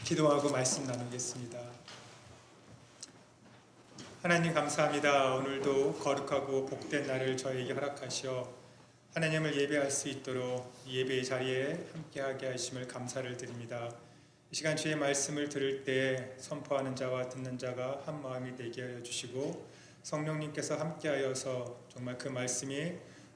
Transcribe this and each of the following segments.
기도하고 말씀 나누겠습니다. 하나님 감사합니다. 오늘도 거룩하고 복된 날을 저에게 허락하시어 하나님을 예배할 수 있도록 이 예배의 자리에 함께하게 하심을 감사를 드립니다. 이 시간 주의 말씀을 들을 때 선포하는 자와 듣는 자가 한 마음이 되게 하여 주시고 성령님께서 함께하여서 정말 그 말씀이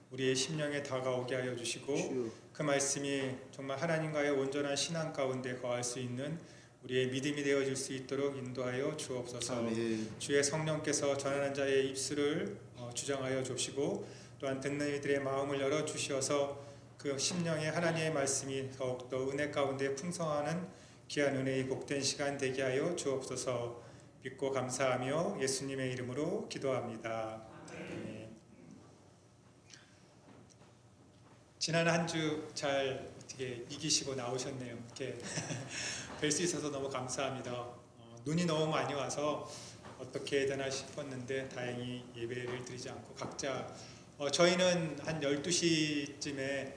우리의 심령에 다가오게 하여 주시고 그 말씀이 정말 하나님과의 온전한 신앙 가운데 거할 수 있는 우리의 믿음이 되어질 수 있도록 인도하여 주옵소서. 아멘. 주의 성령께서 전하는 자의 입술을 주장하여 주시고 또한 듣는 이들의 마음을 열어 주시어서 그 심령에 하나님의 말씀이 더욱더 은혜 가운데 풍성하는 귀한 은혜의 복된 시간 되게 하여 주옵소서. 믿고 감사하며 예수님의 이름으로 기도합니다. 아멘. 지난 한 주 잘 어떻게 이기시고 나오셨네요. 이렇게 뵐 수 있어서 너무 감사합니다. 눈이 너무 많이 와서 어떻게 해야 되나 싶었는데 다행히 예배를 드리지 않고 각자 저희는 한 12시쯤에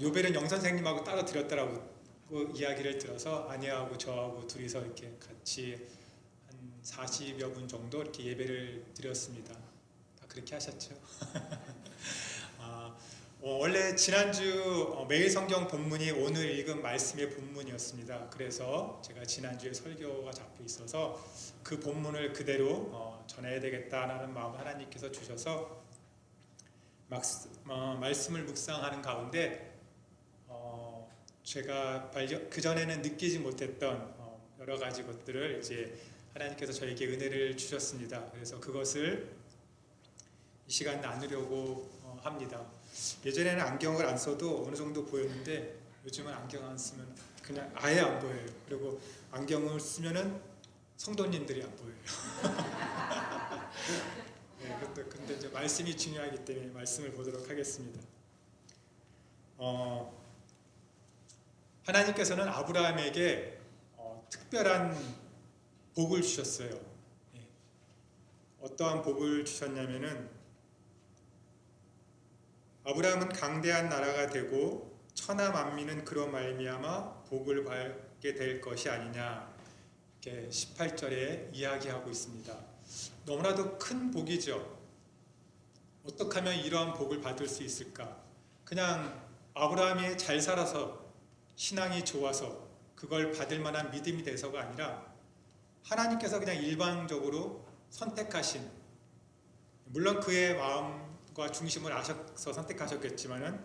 요배는 영 선생님하고 따로 드렸더라고 이야기를 들어서 아내하고 저하고 둘이서 이렇게 같이 한 40여 분 정도 이렇게 예배를 드렸습니다. 다 그렇게 하셨죠? 원래 지난주 매일 성경 본문이 오늘 읽은 말씀의 본문이었습니다. 그래서 제가 지난주에 설교가 잡혀 있어서 그 본문을 그대로 전해야 되겠다는 마음 하나님께서 주셔서 말씀을 묵상하는 가운데 제가 그전에는 느끼지 못했던 여러 가지 것들을 이제 하나님께서 저에게 은혜를 주셨습니다. 그래서 그것을 이 시간 나누려고 합니다. 예전에는 안경을 안 써도 어느 정도 보였는데 요즘은 안경 안 쓰면 그냥 아예 안 보여요. 그리고 안경을 쓰면은 성도님들이 안 보여요. 네, 근데 이제 말씀이 중요하기 때문에 말씀을 보도록 하겠습니다. 하나님께서는 아브라함에게 특별한 복을 주셨어요. 네. 어떠한 복을 주셨냐면은 아브라함은 강대한 나라가 되고 천하 만민은 그로 말미암아 복을 받게 될 것이 아니냐 이렇게 18절에 이야기하고 있습니다. 너무나도 큰 복이죠. 어떻게 하면 이러한 복을 받을 수 있을까? 그냥 아브라함이 잘 살아서 신앙이 좋아서 그걸 받을 만한 믿음이 돼서가 아니라 하나님께서 그냥 일방적으로 선택하신, 물론 그의 마음과 중심을 아셔서 선택하셨겠지만은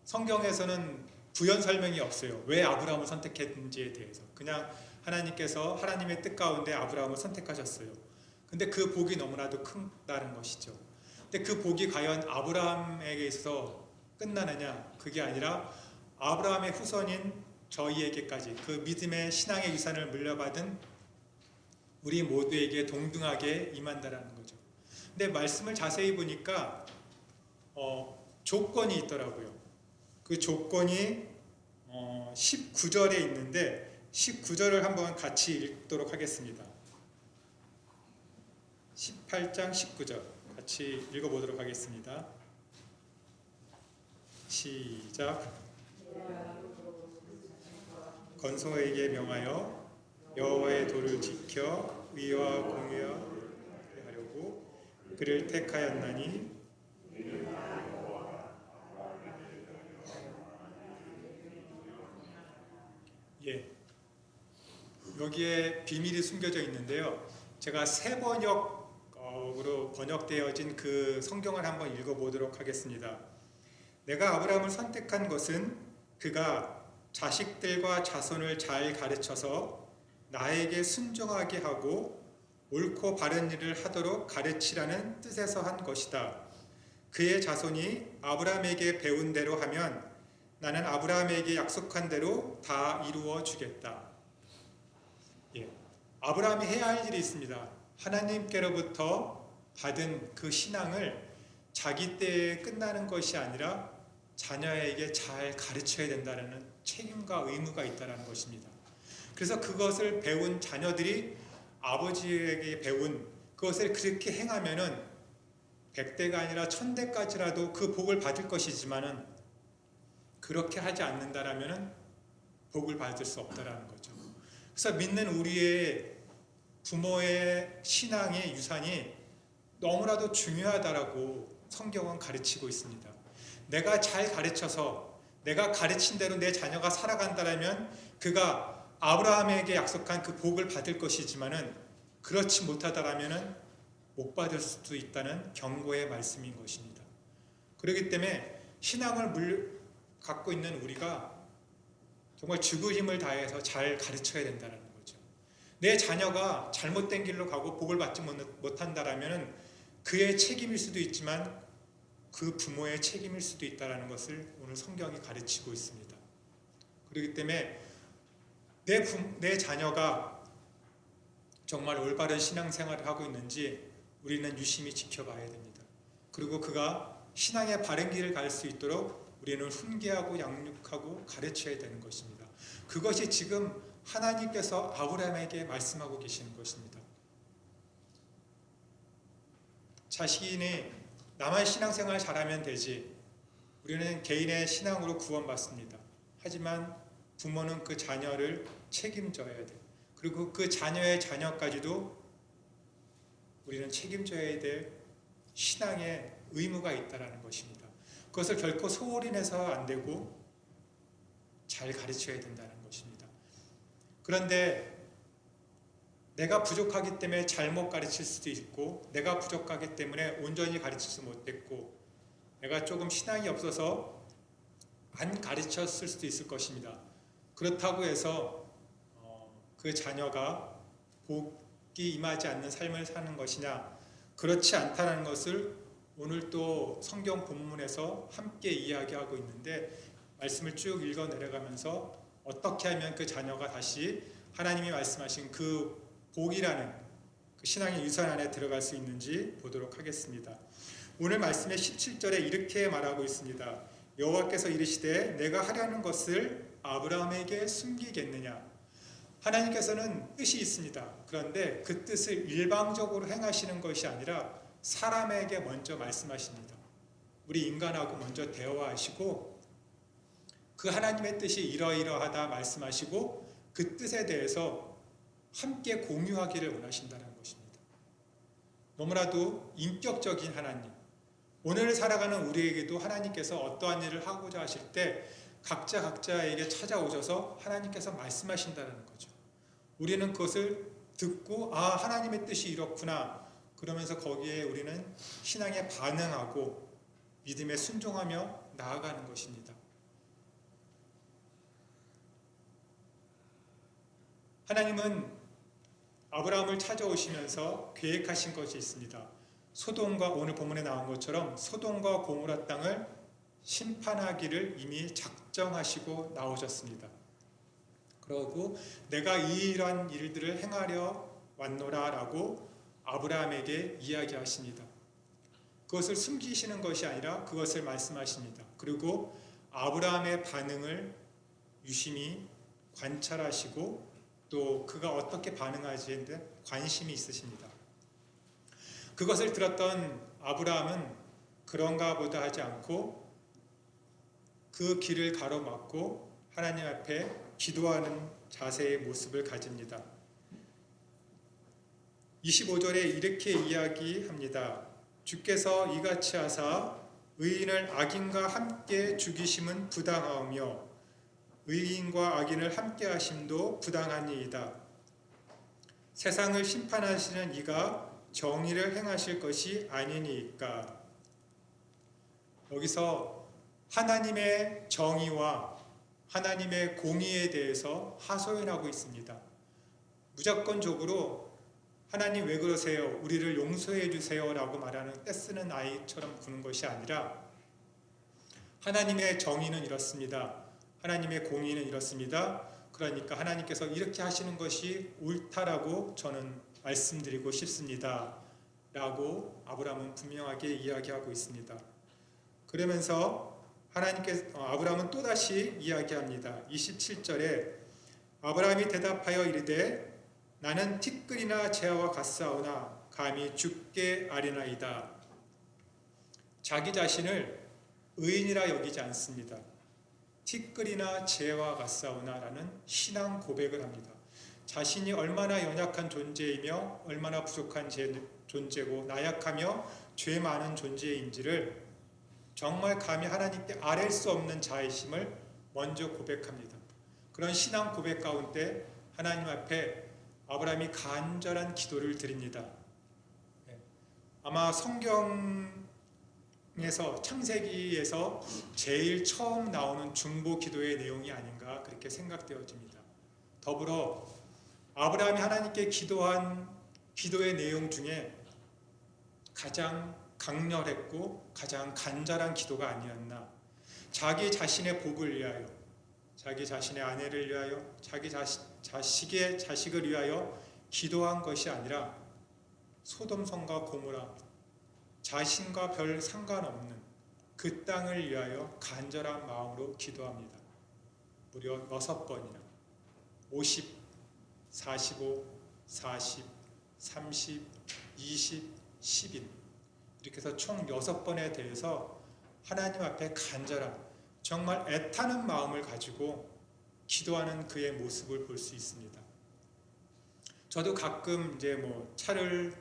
성경에서는 부연 설명이 없어요. 왜 아브라함을 선택했는지에 대해서. 그냥 하나님께서 하나님의 뜻 가운데 아브라함을 선택하셨어요. 근데 그 복이 너무나도 크다는 것이죠. 근데 그 복이 과연 아브라함에게 있어서 끝나느냐? 그게 아니라 아브라함의 후손인 저희에게까지 그 믿음의 신앙의 유산을 물려받은 우리 모두에게 동등하게 임한다라는 거죠. 근데 말씀을 자세히 보니까 조건이 있더라고요. 그 조건이 19절에 있는데 19절을 한번 같이 읽도록 하겠습니다. 18장 19절 같이 읽어보도록 하겠습니다. 시작. 건소에게 명하여 여호와의 도를 지켜 의와 공의하려고 그를 택하였나니 여기에 비밀이 숨겨져 있는데요. 제가 새 번역으로 번역되어진 그 성경을 한번 읽어보도록 하겠습니다. 내가 아브라함을 선택한 것은 그가 자식들과 자손을 잘 가르쳐서 나에게 순종하게 하고 옳고 바른 일을 하도록 가르치라는 뜻에서 한 것이다. 그의 자손이 아브라함에게 배운 대로 하면 나는 아브라함에게 약속한 대로 다 이루어 주겠다. 아브라함이 해야 할 일이 있습니다. 하나님께로부터 받은 그 신앙을 자기 때에 끝나는 것이 아니라 자녀에게 잘 가르쳐야 된다는 책임과 의무가 있다는 것입니다. 그래서 그것을 배운 자녀들이 아버지에게 배운 그것을 그렇게 행하면은 100대가 아니라 1000대까지라도 그 복을 받을 것이지만은 그렇게 하지 않는다라면은 복을 받을 수 없다라는 거죠. 그래서 믿는 우리의 부모의 신앙의 유산이 너무나도 중요하다라고 성경은 가르치고 있습니다. 내가 잘 가르쳐서 내가 가르친 대로 내 자녀가 살아간다면 그가 아브라함에게 약속한 그 복을 받을 것이지만은 그렇지 못하다라면은 못 받을 수도 있다는 경고의 말씀인 것입니다. 그렇기 때문에 신앙을 갖고 있는 우리가 정말 죽을 힘을 다해서 잘 가르쳐야 된다는 거죠. 내 자녀가 잘못된 길로 가고 복을 받지 못한다라면 그의 책임일 수도 있지만 그 부모의 책임일 수도 있다는 것을 오늘 성경이 가르치고 있습니다. 그렇기 때문에 내 자녀가 정말 올바른 신앙생활을 하고 있는지 우리는 유심히 지켜봐야 됩니다. 그리고 그가 신앙의 바른 길을 갈 수 있도록 우리는 훈계하고 양육하고 가르쳐야 되는 것입니다. 그것이 지금 하나님께서 아브라함에게 말씀하고 계시는 것입니다. 자신이 나만 신앙생활 잘하면 되지. 우리는 개인의 신앙으로 구원받습니다. 하지만 부모는 그 자녀를 책임져야 돼. 그리고 그 자녀의 자녀까지도 우리는 책임져야 될 신앙의 의무가 있다는 것입니다. 그것을 결코 소홀히 내서 안 되고 잘 가르쳐야 된다는 것입니다. 그런데 내가 부족하기 때문에 잘못 가르칠 수도 있고 내가 부족하기 때문에 온전히 가르치지 못했고 내가 조금 신앙이 없어서 안 가르쳤을 수도 있을 것입니다. 그렇다고 해서 그 자녀가 복이 임하지 않는 삶을 사는 것이냐? 그렇지 않다는 것을 오늘 또 성경 본문에서 함께 이야기하고 있는데 말씀을 쭉 읽어 내려가면서 어떻게 하면 그 자녀가 다시 하나님이 말씀하신 그 복이라는 그 신앙의 유산 안에 들어갈 수 있는지 보도록 하겠습니다. 오늘 말씀의 17절에 이렇게 말하고 있습니다. 여호와께서 이르시되 내가 하려는 것을 아브라함에게 숨기겠느냐. 하나님께서는 뜻이 있습니다. 그런데 그 뜻을 일방적으로 행하시는 것이 아니라 사람에게 먼저 말씀하십니다. 우리 인간하고 먼저 대화하시고 그 하나님의 뜻이 이러이러하다 말씀하시고 그 뜻에 대해서 함께 공유하기를 원하신다는 것입니다. 너무나도 인격적인 하나님. 오늘 살아가는 우리에게도 하나님께서 어떠한 일을 하고자 하실 때 각자에게 찾아오셔서 하나님께서 말씀하신다는 거죠. 우리는 그것을 듣고 하나님의 뜻이 이렇구나. 그러면서 거기에 우리는 신앙에 반응하고 믿음에 순종하며 나아가는 것입니다. 하나님은 아브라함을 찾아오시면서 계획하신 것이 있습니다. 소돔과 오늘 본문에 나온 것처럼 소돔과 고모라 땅을 심판하기를 이미 작정하시고 나오셨습니다. 그러고 내가 이러한 일들을 행하려 왔노라 라고 아브라함에게 이야기하십니다. 그것을 숨기시는 것이 아니라 그것을 말씀하십니다. 그리고 아브라함의 반응을 유심히 관찰하시고 또 그가 어떻게 반응하지에 관심이 있으십니다. 그것을 들었던 아브라함은 그런가 보다 하지 않고 그 길을 가로막고 하나님 앞에 기도하는 자세의 모습을 가집니다. 25절에 이렇게 이야기합니다. 주께서 이같이 하사 의인을 악인과 함께 죽이심은 부당하오며 의인과 악인을 함께 하심도 부당하니이다. 세상을 심판하시는 이가 정의를 행하실 것이 아니니까. 여기서 하나님의 정의와 하나님의 공의에 대해서 하소연하고 있습니다. 무조건적으로 하나님 왜 그러세요? 우리를 용서해 주세요 라고 말하는 떼쓰는 아이처럼 구는 것이 아니라 하나님의 정의는 이렇습니다. 하나님의 공의는 이렇습니다. 그러니까 하나님께서 이렇게 하시는 것이 옳다라고 저는 말씀드리고 싶습니다. 라고 아브라함은 분명하게 이야기하고 있습니다. 그러면서 아브라함은 또다시 이야기합니다. 27절에 아브라함이 대답하여 이르되 나는 티끌이나 재와 같사오나 감히 죽게 아뢰나이다. 자기 자신을 의인이라 여기지 않습니다. 티끌이나 재와 같사오나라는 신앙 고백을 합니다. 자신이 얼마나 연약한 존재이며 얼마나 부족한 존재고 나약하며 죄 많은 존재인지를 정말 감히 하나님께 아랠 수 없는 자이심을 먼저 고백합니다. 그런 신앙 고백 가운데 하나님 앞에 아브라함이 간절한 기도를 드립니다. 아마 성경에서 창세기에서 제일 처음 나오는 중보 기도의 내용이 아닌가 그렇게 생각되어집니다. 더불어 아브라함이 하나님께 기도한 기도의 내용 중에 가장 강렬했고 가장 간절한 기도가 아니었나. 자기 자신의 복을 위하여, 자기 자신의 아내를 위하여, 자기 자식의 자식을 위하여 기도한 것이 아니라 소돔성과 고모라, 자신과 별 상관없는 그 땅을 위하여 간절한 마음으로 기도합니다. 무려 6번이나 50, 45, 40, 30, 20, 10인 이렇게 해서 총 6번에 대해서 하나님 앞에 간절한 정말 애타는 마음을 가지고 기도하는 그의 모습을 볼 수 있습니다. 저도 가끔 이제 차를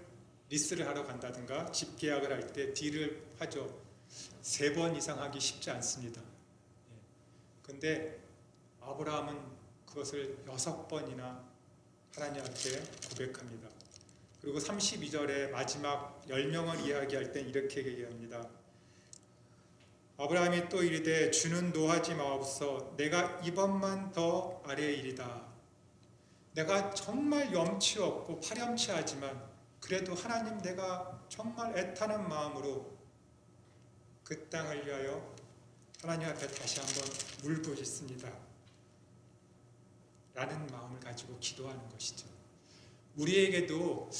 리스를 하러 간다든가 집 계약을 할 때 딜을 하죠. 3번 이상 하기 쉽지 않습니다. 근데 아브라함은 그것을 6번이나 하나님 앞에 고백합니다. 그리고 32절에 마지막 열명을 이야기할 땐 이렇게 얘기합니다. 아브라함이 또 이르되 주는 노하지 마옵소서. 내가 이번만 더 아래에 이리다. 내가 정말 염치 없고 파렴치하지만 그래도 하나님, 내가 정말 애타는 마음으로 그 땅을 위하여 하나님 앞에 다시 한번 물부짖습니다 라는 마음을 가지고 기도하는 것이죠. 우리에게도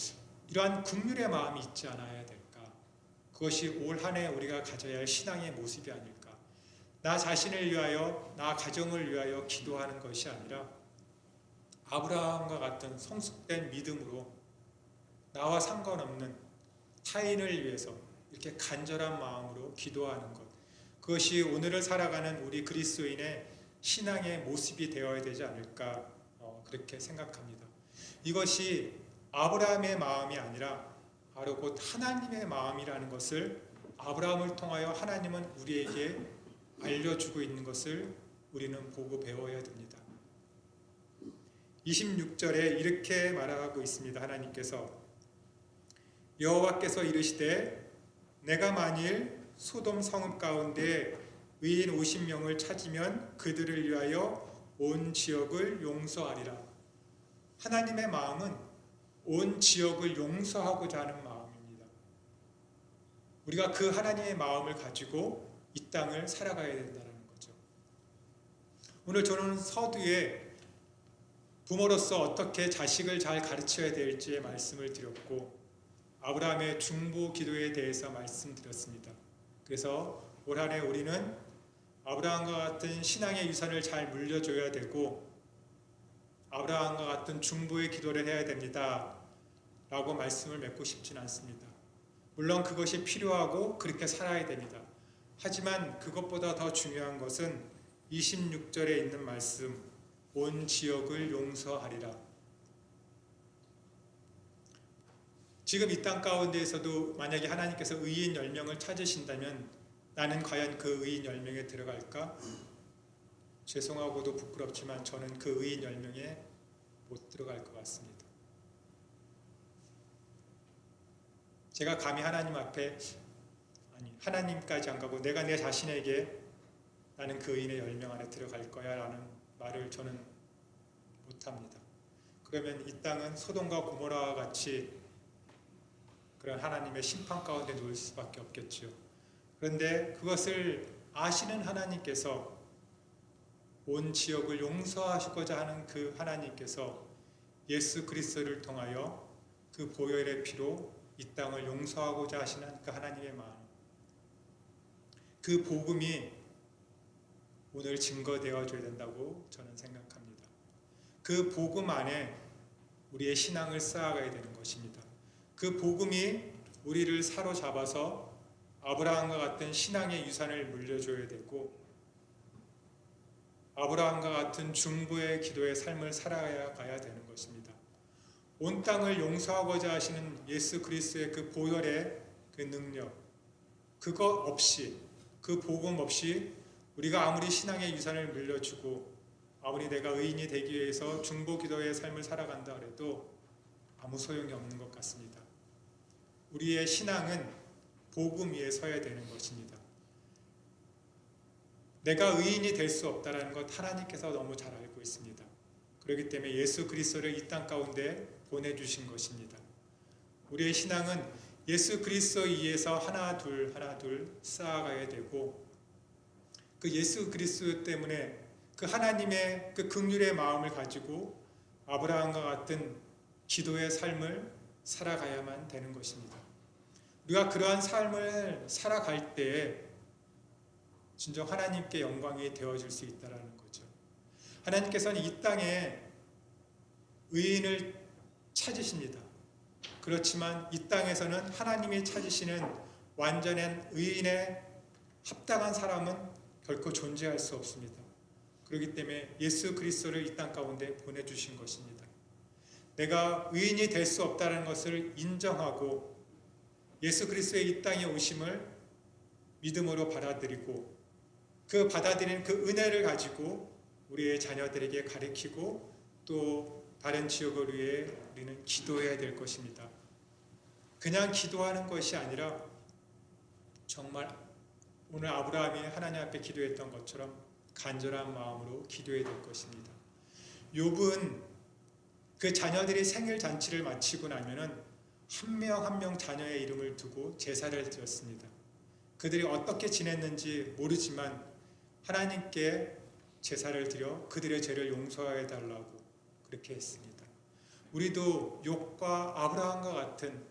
이러한 긍휼의 마음이 있지 않아야 될까? 그것이 올 한 해 우리가 가져야 할 신앙의 모습이 아닐까? 나 자신을 위하여, 나 가정을 위하여 기도하는 것이 아니라 아브라함과 같은 성숙된 믿음으로 나와 상관없는 타인을 위해서 이렇게 간절한 마음으로 기도하는 것, 그것이 오늘을 살아가는 우리 그리스도인의 신앙의 모습이 되어야 되지 않을까 그렇게 생각합니다. 이것이 아브라함의 마음이 아니라 바로 곧 하나님의 마음이라는 것을 아브라함을 통하여 하나님은 우리에게 알려주고 있는 것을 우리는 보고 배워야 됩니다. 26절에 이렇게 말하고 있습니다. 하나님께서 여호와께서 이르시되 내가 만일 소돔 성읍 가운데 의인 50명을 찾으면 그들을 위하여 온 지역을 용서하리라. 하나님의 마음은 온 지역을 용서하고자 하는 마음입니다. 우리가 그 하나님의 마음을 가지고 이 땅을 살아가야 된다는 거죠. 오늘 저는 서두에 부모로서 어떻게 자식을 잘 가르쳐야 될지의 말씀을 드렸고 아브라함의 중보 기도에 대해서 말씀드렸습니다. 그래서 올 한 해 우리는 아브라함과 같은 신앙의 유산을 잘 물려줘야 되고 아브라함과 같은 중보의 기도를 해야 됩니다 라고 말씀을 맺고 싶진 않습니다. 물론 그것이 필요하고 그렇게 살아야 됩니다. 하지만 그것보다 더 중요한 것은 26절에 있는 말씀, 온 지역을 용서하리라. 지금 이 땅 가운데에서도 만약에 하나님께서 의인 10명을 찾으신다면 나는 과연 그 의인 10명에 들어갈까? 죄송하고도 부끄럽지만 저는 그 의인 10명에 못 들어갈 것 같습니다. 제가 감히 하나님 앞에, 하나님까지 안 가고 내가 내 자신에게 나는 그 의인의 10명 안에 들어갈 거야 라는 말을 저는 못합니다. 그러면 이 땅은 소돔과 고모라와 같이 그런 하나님의 심판 가운데 놓일 수밖에 없겠죠. 그런데 그것을 아시는 하나님께서, 온 지역을 용서하시고자 하는 그 하나님께서 예수 그리스도를 통하여 그 보혈의 피로 이 땅을 용서하고자 하시는 그 하나님의 마음, 그 복음이 오늘 증거되어줘야 된다고 저는 생각합니다. 그 복음 안에 우리의 신앙을 쌓아가야 되는 것입니다. 그 복음이 우리를 사로잡아서 아브라함과 같은 신앙의 유산을 물려줘야 되고 아브라함과 같은 중보의 기도의 삶을 살아가야 되는 것입니다. 온 땅을 용서하고자 하시는 예수 그리스도의 그 보혈의 그 능력, 그것 없이, 그 복음 없이 우리가 아무리 신앙의 유산을 물려주고 아무리 내가 의인이 되기 위해서 중보 기도의 삶을 살아간다 해도 아무 소용이 없는 것 같습니다. 우리의 신앙은 복음 위에 서야 되는 것입니다. 내가 의인이 될 수 없다는 것 하나님께서 너무 잘 알고 있습니다. 그렇기 때문에 예수 그리스도를 이 땅 가운데 보내주신 것입니다. 우리의 신앙은 예수 그리스도 위에서 하나 둘 쌓아가야 되고, 그 예수 그리스도 때문에 그 하나님의 그 긍휼의 마음을 가지고 아브라함과 같은 기도의 삶을 살아가야만 되는 것입니다. 우리가 그러한 삶을 살아갈 때에 진정 하나님께 영광이 되어줄 수 있다는 거죠. 하나님께서는 이 땅에 의인을 찾으십니다. 그렇지만 이 땅에서는 하나님이 찾으시는 완전한 의인에 합당한 사람은 결코 존재할 수 없습니다. 그렇기 때문에 예수 그리스도를 이 땅 가운데 보내주신 것입니다. 내가 의인이 될 수 없다는 것을 인정하고 예수 그리스도의 이 땅에 오심을 믿음으로 받아들이고, 그 받아들인 그 은혜를 가지고 우리의 자녀들에게 가르치고 또 다른 지역을 위해 우리는 기도해야 될 것입니다. 그냥 기도하는 것이 아니라 정말 오늘 아브라함이 하나님 앞에 기도했던 것처럼 간절한 마음으로 기도해야 될 것입니다. 욥은 그 자녀들이 생일 잔치를 마치고 나면은 한 명 한 명 자녀의 이름을 두고 제사를 드렸습니다. 그들이 어떻게 지냈는지 모르지만 하나님께 제사를 드려 그들의 죄를 용서해 달라고 그렇게 했습니다. 우리도 욥과 아브라함과 같은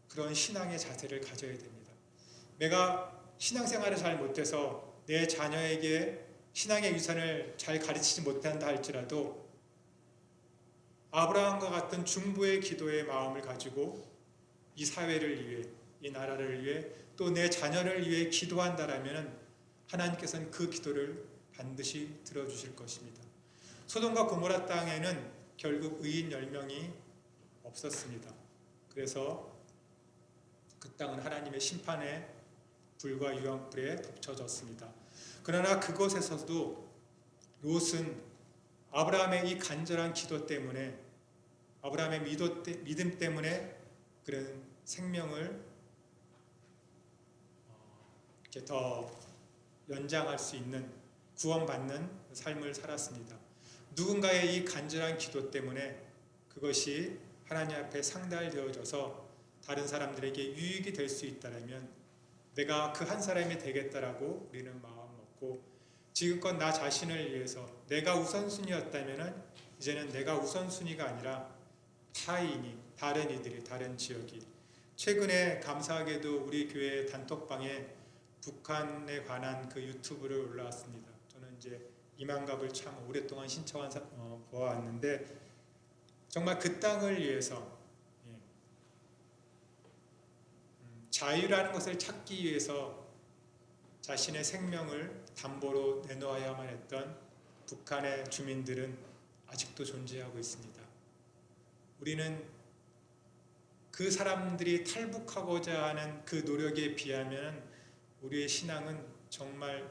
그런 신앙의 자세를 가져야 됩니다. 내가 신앙생활을 잘 못해서 내 자녀에게 신앙의 유산을 잘 가르치지 못한다 할지라도 아브라함과 같은 중보의 기도의 마음을 가지고 이 사회를 위해, 이 나라를 위해, 또 내 자녀를 위해 기도한다라면 하나님께서는 그 기도를 반드시 들어주실 것입니다. 소돔과 고모라 땅에는 결국 의인 10명이 없었습니다. 그래서 그 땅은 하나님의 심판의 불과 유황불에 덮쳐졌습니다. 그러나 그곳에서도 롯은 아브라함의 이 간절한 기도 때문에, 아브라함의 믿음 때문에 그런 생명을 이렇게 더 연장할 수 있는, 구원받는 삶을 살았습니다. 누군가의 이 간절한 기도 때문에 그것이 하나님 앞에 상달되어져서 다른 사람들에게 유익이 될 수 있다면 내가 그 한 사람이 되겠다라고 우리는 마음 먹고, 지금껏 나 자신을 위해서 내가 우선순위였다면 이제는 내가 우선순위가 아니라 타인이, 다른 이들이, 다른 지역이. 최근에 감사하게도 우리 교회 단톡방에 북한에 관한 그 유튜브를 올라왔습니다. 저는 이제 이만갑을 참 오랫동안 신청한 보아왔는데 정말 그 땅을 위해서 자유라는 것을 찾기 위해서 자신의 생명을 담보로 내놓아야만 했던 북한의 주민들은 아직도 존재하고 있습니다. 우리는 그 사람들이 탈북하고자 하는 그 노력에 비하면 우리의 신앙은 정말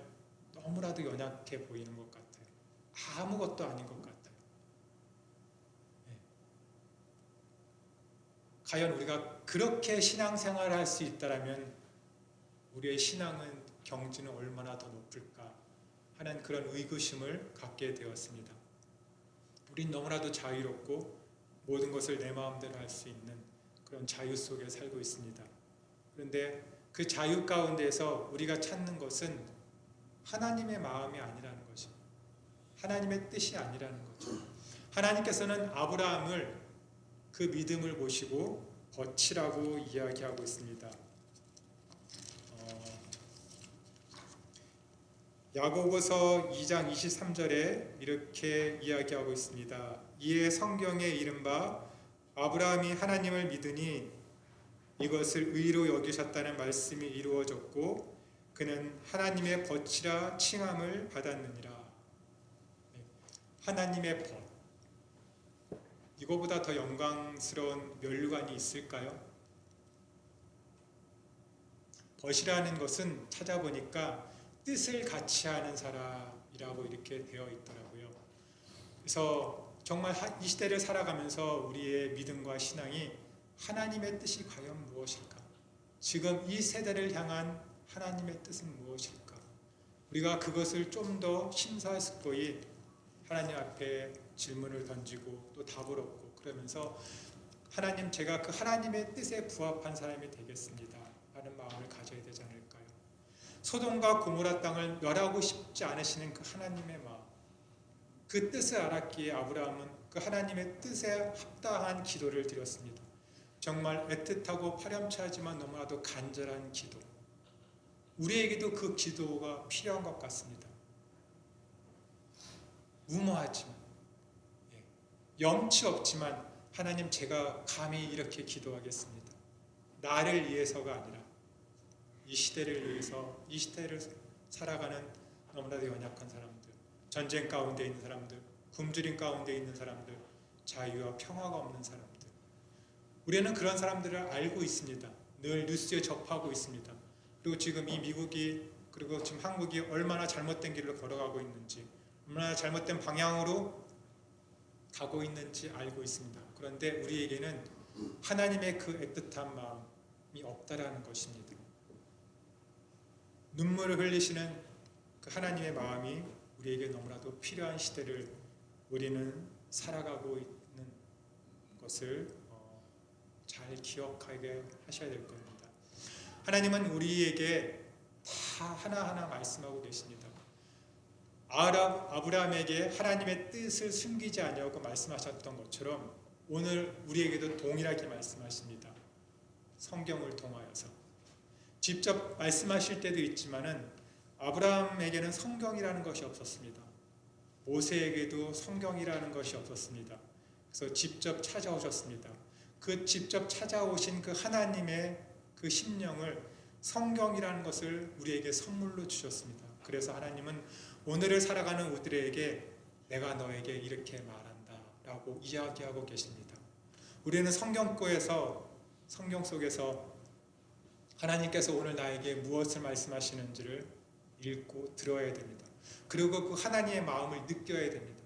너무나도 연약해 보이는 것 같아요. 아무것도 아닌 것 같아요. 과연 우리가 그렇게 신앙생활을 할 수 있다면 우리의 신앙은 경지는 얼마나 더 높을까 하는 그런 의구심을 갖게 되었습니다. 우린 너무나도 자유롭고 모든 것을 내 마음대로 할 수 있는 그런 자유 속에 살고 있습니다. 그런데 그 자유 가운데서 우리가 찾는 것은 하나님의 마음이 아니라는 거죠. 하나님의 뜻이 아니라는 거죠. 하나님께서는 아브라함을 그 믿음을 보시고 버치라고 이야기하고 있습니다. 야고보서 2장 23절에 이렇게 이야기하고 있습니다. 이에 성경에 이른바 아브라함이 하나님을 믿으니 이것을 의로 여기셨다는 말씀이 이루어졌고 그는 하나님의 버치라 칭함을 받았느니라. 하나님의 벗, 이거보다 더 영광스러운 멸관이 있을까요? 벗이라는 것은 찾아보니까 뜻을 같이 하는 사람이라고 이렇게 되어 있더라고요. 그래서 정말 이 시대를 살아가면서 우리의 믿음과 신앙이 하나님의 뜻이 과연 무엇일까? 지금 이 세대를 향한 하나님의 뜻은 무엇일까? 우리가 그것을 좀 더 심사숙고히 하나님 앞에 질문을 던지고 또 답을 얻고 그러면서 하나님, 제가 그 하나님의 뜻에 부합한 사람이 되겠습니다 하는 마음을 가져야 되지 않을까요? 소돔과 고모라 땅을 멸하고 싶지 않으시는 그 하나님의 마음, 그 뜻을 알았기에 아브라함은 그 하나님의 뜻에 합당한 기도를 드렸습니다. 정말 애틋하고 파렴치하지만 너무나도 간절한 기도. 우리에게도 그 기도가 필요한 것 같습니다. 무모하지만, 염치 없지만 하나님, 제가 감히 이렇게 기도하겠습니다. 나를 위해서가 아니라 이 시대를 위해서, 이 시대를 살아가는 너무나도 연약한 사람들, 전쟁 가운데 있는 사람들, 굶주림 가운데 있는 사람들, 자유와 평화가 없는 사람들, 우리는 그런 사람들을 알고 있습니다. 늘 뉴스에 접하고 있습니다. 그리고 지금 이 미국이, 그리고 지금 한국이 얼마나 잘못된 길로 걸어가고 있는지, 얼마나 잘못된 방향으로 가고 있는지 알고 있습니다. 그런데 우리에게는 하나님의 그 애틋한 마음이 없다라는 것입니다. 눈물을 흘리시는 그 하나님의 마음이 우리에게 너무나도 필요한 시대를 우리는 살아가고 있는 것을 잘 기억하게 하셔야 될 겁니다. 하나님은 우리에게 다 하나하나 말씀하고 계십니다. 아브라함에게 하나님의 뜻을 숨기지 아니하고 말씀하셨던 것처럼 오늘 우리에게도 동일하게 말씀하십니다. 성경을 통하여서 직접 말씀하실 때도 있지만은 아브라함에게는 성경이라는 것이 없었습니다. 모세에게도 성경이라는 것이 없었습니다. 그래서 직접 찾아오셨습니다. 그 직접 찾아오신 그 하나님의 그 심령을, 성경이라는 것을 우리에게 선물로 주셨습니다. 그래서 하나님은 오늘을 살아가는 우리들에게 내가 너에게 이렇게 말한다 라고 이야기하고 계십니다. 우리는 성경 속에서 하나님께서 오늘 나에게 무엇을 말씀하시는지를 읽고 들어야 됩니다. 그리고 그 하나님의 마음을 느껴야 됩니다.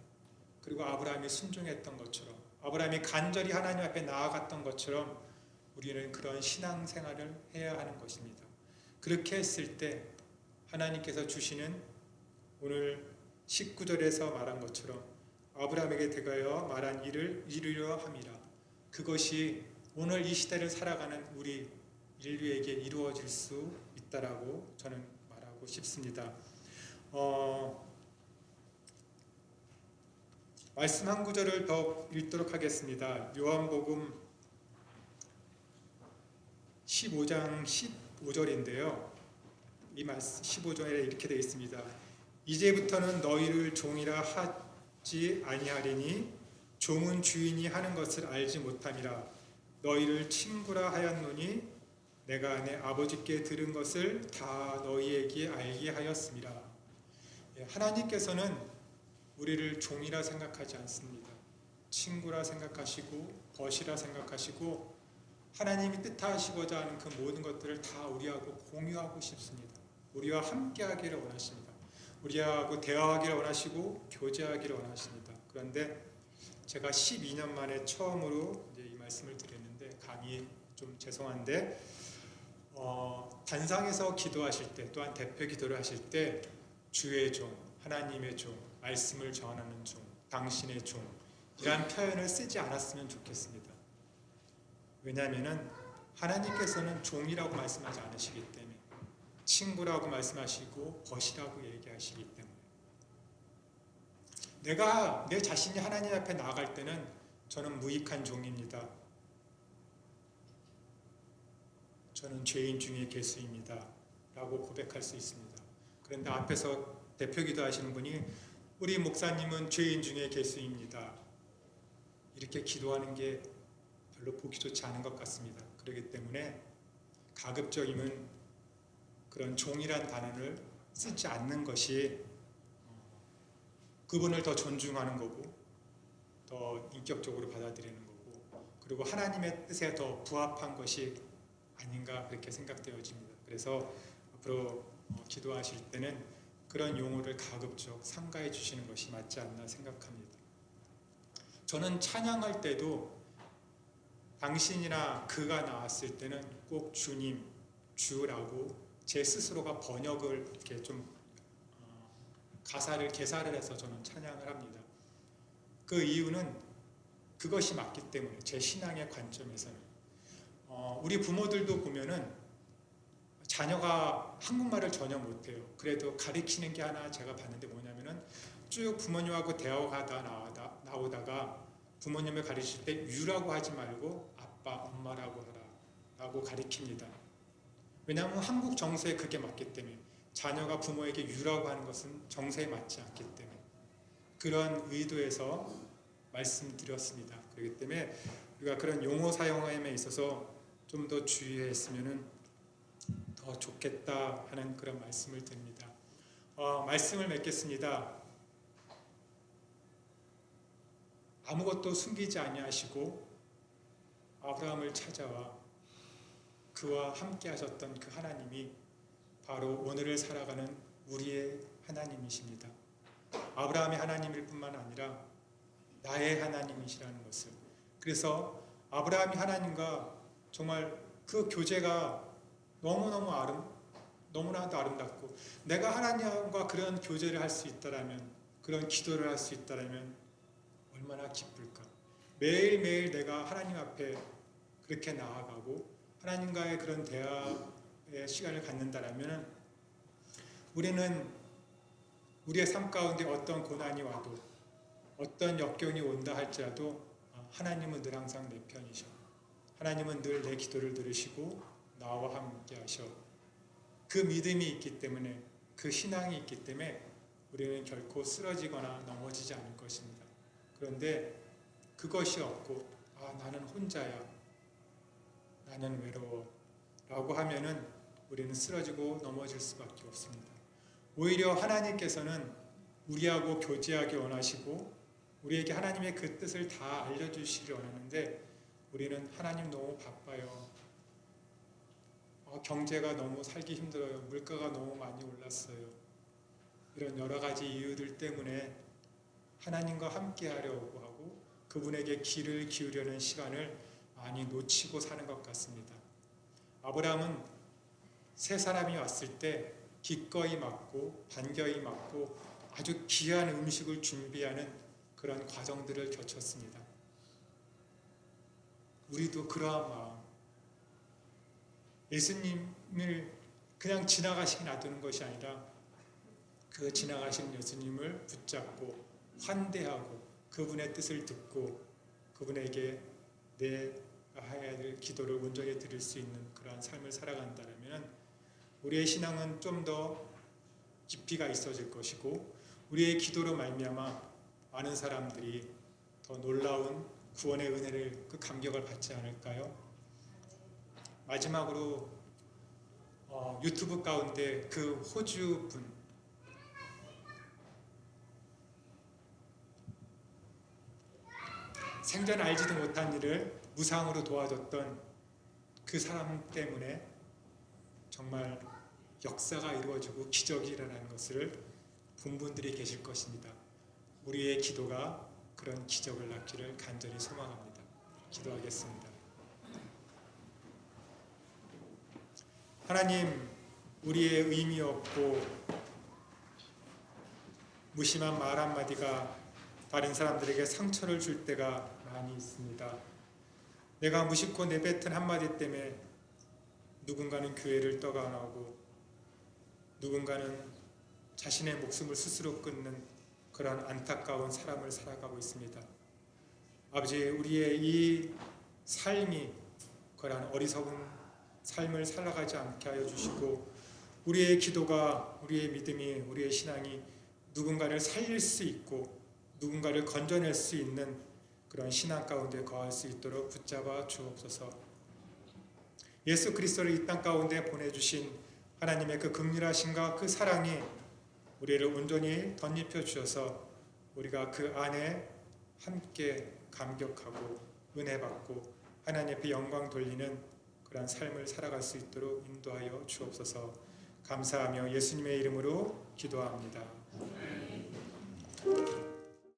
그리고 아브라함이 순종했던 것처럼, 아브라함이 간절히 하나님 앞에 나아갔던 것처럼 우리는 그런 신앙생활을 해야 하는 것입니다. 그렇게 했을 때 하나님께서 주시는 오늘 19절에서 말한 것처럼 아브라함에게 대하여 말한 일을 이루려 함이라. 그것이 오늘 이 시대를 살아가는 우리 인류에게 이루어질 수 있다라고 저는 말하고 싶습니다. 말씀 한 구절을 더 읽도록 하겠습니다. 요한복음 15장 15절인데요. 이 말씀 15절에 이렇게 되어 있습니다. 이제부터는 너희를 종이라 하지 아니하리니 종은 주인이 하는 것을 알지 못함이라. 너희를 친구라 하였노니 내가 내 아버지께 들은 것을 다 너희에게 알게 하였음이라. 하나님께서는 우리를 종이라 생각하지 않습니다. 친구라 생각하시고 벗이라 생각하시고 하나님이 뜻하시고자 하는 그 모든 것들을 다 우리하고 공유하고 싶습니다. 우리와 함께하기를 원하십니다. 우리하고 대화하기를 원하시고 교제하기를 원하십니다. 그런데 제가 12년 만에 처음으로 이제 이 말씀을 드렸는데 감히 좀 죄송한데 단상에서 기도하실 때 또한 대표 기도를 하실 때 주의 종, 하나님의 종, 말씀을 전하는 종, 당신의 종 이란 표현을 쓰지 않았으면 좋겠습니다. 왜냐하면 하나님께서는 종이라고 말씀하지 않으시기 때문에 친구라고 말씀하시고 벗이라고 얘기하시기 때문에 내가 내 자신이 하나님 앞에 나아갈 때는 저는 무익한 종입니다. 저는 죄인 중에 괴수입니다 라고 고백할 수 있습니다. 그런데 앞에서 대표 기도하시는 분이 우리 목사님은 죄인 중에 괴수입니다 이렇게 기도하는 게 별로 보기 좋지 않은 것 같습니다. 그렇기 때문에 가급적이면 그런 종이란 단어를 쓰지 않는 것이 그분을 더 존중하는 거고 더 인격적으로 받아들이는 거고 그리고 하나님의 뜻에 더 부합한 것이 아닌가 그렇게 생각되어집니다. 그래서 앞으로 기도하실 때는 그런 용어를 가급적 삼가해 주시는 것이 맞지 않나 생각합니다. 저는 찬양할 때도 당신이나 그가 나왔을 때는 꼭 주님, 주라고 제 스스로가 번역을 이렇게 좀 가사를 개사를 해서 저는 찬양을 합니다. 그 이유는 그것이 맞기 때문에 제 신앙의 관점에서는 우리 부모들도 보면은 자녀가 한국말을 전혀 못해요. 그래도 가르치는 게 하나 제가 봤는데 뭐냐면은 쭉 부모님하고 대화가 나오다가 부모님을 가르칠 때 유라고 하지 말고 아빠, 엄마라고 하라 라고 가르칩니다. 왜냐하면 한국 정서에 그게 맞기 때문에 자녀가 부모에게 유라고 하는 것은 정서에 맞지 않기 때문에 그런 의도에서 말씀드렸습니다. 그렇기 때문에 우리가 그런 용어 사용함에 있어서 좀 더 주의했으면 더 좋겠다 하는 그런 말씀을 드립니다. 말씀을 맺겠습니다. 아무것도 숨기지 아니하시고 아브라함을 찾아와 그와 함께 하셨던 그 하나님이 바로 오늘을 살아가는 우리의 하나님이십니다. 아브라함의 하나님일 뿐만 아니라 나의 하나님이시라는 것을. 그래서 아브라함이 하나님과 정말 그 교제가 너무나도 아름답고 내가 하나님과 그런 교제를 할 수 있다라면 그런 기도를 할 수 있다라면 얼마나 기쁠까. 매일매일 내가 하나님 앞에 그렇게 나아가고 하나님과의 그런 대화의 시간을 갖는다라면 우리는 우리의 삶 가운데 어떤 고난이 와도 어떤 역경이 온다 할지라도 하나님은 늘 항상 내 편이셔. 하나님은 늘 내 기도를 들으시고 나와 함께 하셔. 그 믿음이 있기 때문에 그 신앙이 있기 때문에 우리는 결코 쓰러지거나 넘어지지 않을 것입니다. 그런데 그것이 없고 나는 혼자야. 나는 외로워. 라고 하면은 우리는 쓰러지고 넘어질 수밖에 없습니다. 오히려 하나님께서는 우리하고 교제하기 원하시고 우리에게 하나님의 그 뜻을 다 알려주시기 원하는데 우리는 하나님 너무 바빠요. 경제가 너무 살기 힘들어요. 물가가 너무 많이 올랐어요. 이런 여러 가지 이유들 때문에 하나님과 함께 하려고 하고 그분에게 귀를 기울이려는 시간을 많이 놓치고 사는 것 같습니다. 아브라함은 세 사람이 왔을 때 기꺼이 맞고 반겨이 맞고 아주 귀한 음식을 준비하는 그런 과정들을 거쳤습니다. 우리도 그러한 마음, 예수님을 그냥 지나가시게 놔두는 것이 아니라 그 지나가신 예수님을 붙잡고 환대하고 그분의 뜻을 듣고 그분에게 내가 해야 될 기도를 온전히 드릴 수 있는 그러한 삶을 살아간다면 우리의 신앙은 좀 더 깊이가 있어질 것이고 우리의 기도로 말미암아 많은 사람들이 더 놀라운 구원의 은혜를 그 감격을 받지 않을까요? 마지막으로 유튜브 가운데 그 호주 분 생전 알지도 못한 일을 무상으로 도와줬던 그 사람 때문에 정말 역사가 이루어지고 기적이 일어나는 것을 본 분들이 계실 것입니다. 우리의 기도가 그런 기적을 낳기를 간절히 소망합니다. 기도하겠습니다. 하나님, 우리의 의미 없고 무심한 말 한마디가 다른 사람들에게 상처를 줄 때가 많이 있습니다. 내가 무심코 내뱉은 한마디 때문에 누군가는 교회를 떠나가고 누군가는 자신의 목숨을 스스로 끊는 그런 안타까운 삶을 살아가고 있습니다. 아버지, 우리의 이 삶이 그런 어리석은 삶을 살아가지 않게 하여 주시고 우리의 기도가, 우리의 믿음이, 우리의 신앙이 누군가를 살릴 수 있고 누군가를 건져낼 수 있는 그런 신앙 가운데 거할 수 있도록 붙잡아 주옵소서. 예수 그리스도를 이 땅 가운데 보내주신 하나님의 그 긍휼하심과 그 사랑이 우리를 온전히 덧입혀 주셔서 우리가 그 안에 함께 감격하고 은혜 받고 하나님 앞에 영광 돌리는 그러한 삶을 살아갈 수 있도록 인도하여 주옵소서. 감사하며 예수님의 이름으로 기도합니다.